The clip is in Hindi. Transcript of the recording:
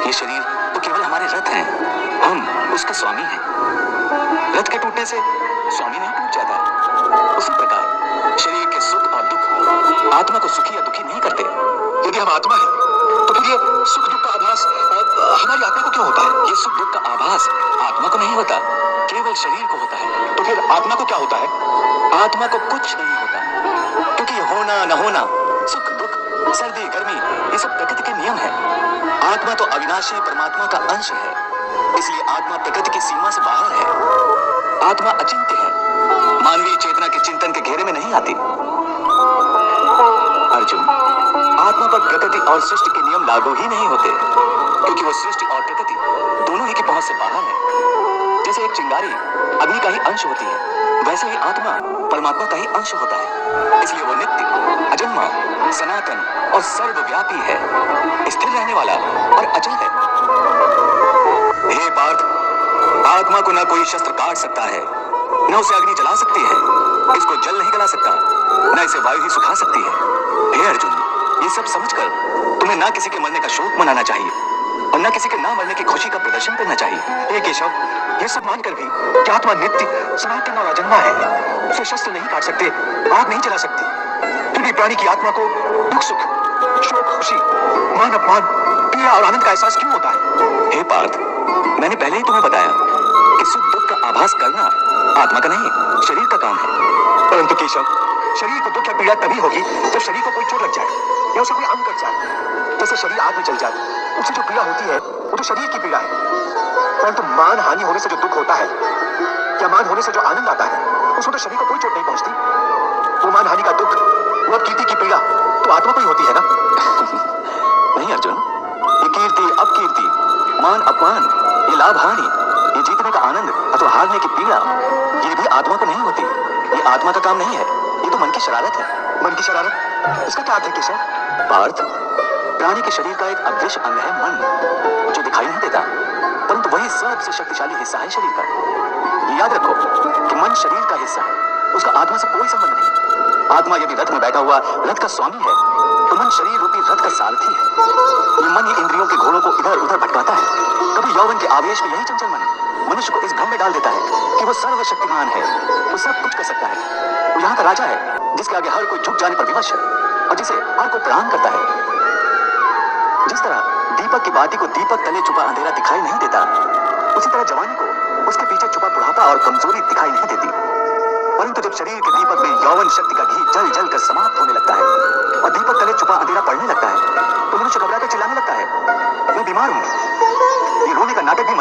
ये शरीर तो केवल हमारे रथ हैं, हम उसका स्वामी हैं। रथ के टूटने से स्वामी नहीं टूट जाता, उसी प्रकार शरीर के सुख और दुख आत्मा को सुखी या दुखी नहीं करते। यदि हम आत्मा हैं, तो फिर ये सुख दुख का आभास हमारी आत्मा को क्यों होता है? ये सुख दुख का आभास आत्मा को नहीं होता, केवल शरीर को होता है। तो फिर आत्मा को क्या होता है? आत्मा को कुछ नहीं होता, क्योंकि ये होना न होना, सुख दुख, सर्दी गर्मी, ये सब प्रकृति के नियम है। आत्मा तो अविनाशी परमात्मा का अंश है, इसलिए आत्मा प्रकृति की सीमा से बाहर है। आत्मा अचिंत्य है, मानवीय चेतना के चिंतन के घेरे में नहीं आती। अर्जुन, आत्मा पर प्रकृति और सृष्टि के नियम लागू ही नहीं होते, क्योंकि वो सृष्टि और प्रकृति दोनों ही की पहुंच से बाहर है। जैसे एक चिंगारी अग्नि का ही अंश होती है, वैसे ही आत्मा परमात्मा का ही अंश होता है। इसलिए वो नित्य, अजन्मा, सनातन और सर्वव्यापी है, स्थिर रहने वाला और अचल है। हे पार्थ, आत्मा को न कोई शस्त्र काट सकता है, न उसे अग्नि जला सकती है, इसको जल नहीं गला सकता, न इसे वायु ही सुखा सकती है। हे अर्जुन, ये सब समझकर तुम्हें ना किसी के मरने का शोक मनाना चाहिए और न किसी के ना मरने की खुशी का प्रदर्शन करना चाहिए। हे केशव, ये सब मानकर भी कि आत्मा नित्य, सनातन और अजन्मा है, उसे शस्त्र नहीं काट सकते, आग नहीं जला सकती, फिर भी प्राणी की आत्मा को दुख सुख, शोक खुशी, मान अपमान, पीड़ा और आनंद का एहसास क्यों होता है? हे पार्थ, मैंने पहले ही तुम्हें बताया कि सुख दुख का आभास करना आत्मा का नहीं, शरीर का काम है। परंतु केशव, शरीर को दुख या पीड़ा तभी होगी जब शरीर को कोई चोट लग जाए या उसे कोई अंग कट जाए। जैसे शरीर आग में जल जाए, उससे जो पीड़ा होती है वो तो शरीर की पीड़ा है। परंतु मान हानि होने से जो दुख होता है या मान होने से जो आनंद आता है, उसमें तो शरीर को कोई चोट नहीं पहुंचती। वो मान हानि का दुख, वो कीर्ति की पीड़ा तो आत्मा को ही होती है ना? नहीं अर्जुन, ये कीर्ति अपकीर्ति, मान अपमान, ये लाभ हानि, ये जीतने का आनंद अथवा हारने की पीड़ा, ये भी आत्मा को नहीं होती। ये आत्मा का काम नहीं है, ये तो मन की शरारत है। मन की शरारत, इसका क्या अर्थ है केशव? पार्थ, प्राणी के शरीर का एक अदृश्य अंग है मन, जो दिखाई नहीं देता, परंतु वही सबसे शक्तिशाली हिस्सा है शरीर का। ये याद रखो कि मन शरीर का हिस्सा है, उसका आत्मा से कोई संबंध नहीं। आत्मा यदि रथ में बैठा हुआ रथ का स्वामी है, तो मन शरीर रूपी रथ का सारथी है। ये मन ही इंद्रियों के घोड़ों को इधर उधर भटकाता है। कभी यौवन के आवेश में यही चंचल मन मनुष्य को इस भ्रम में डाल देता है कि वो सर्वशक्तिमान है, वो सब कुछ कर सकता है, वो यहाँ का राजा है, जिसके आगे हर कोई झुक जाने पर विवश है और जिसे हर कोई प्रणाम करता है। जिस तरह दीपक की बाती को दीपक तले छुपा अंधेरा दिखाई नहीं देता, उसी तरह जवानी को उसके पीछे छुपा बुढ़ापा और कमजोरी दिखाई नहीं देती। परंतु जब शरीर के दीपक में यौवन शक्ति का घी जल जल कर समाप्त होने लगता है और दीपक तले छुपा अंधेरा पड़ने लगता है, तो मनुष्य घबरा कर चिल्लाने लगता है, मैं बीमार हूँ। ये रोने का नाटक भी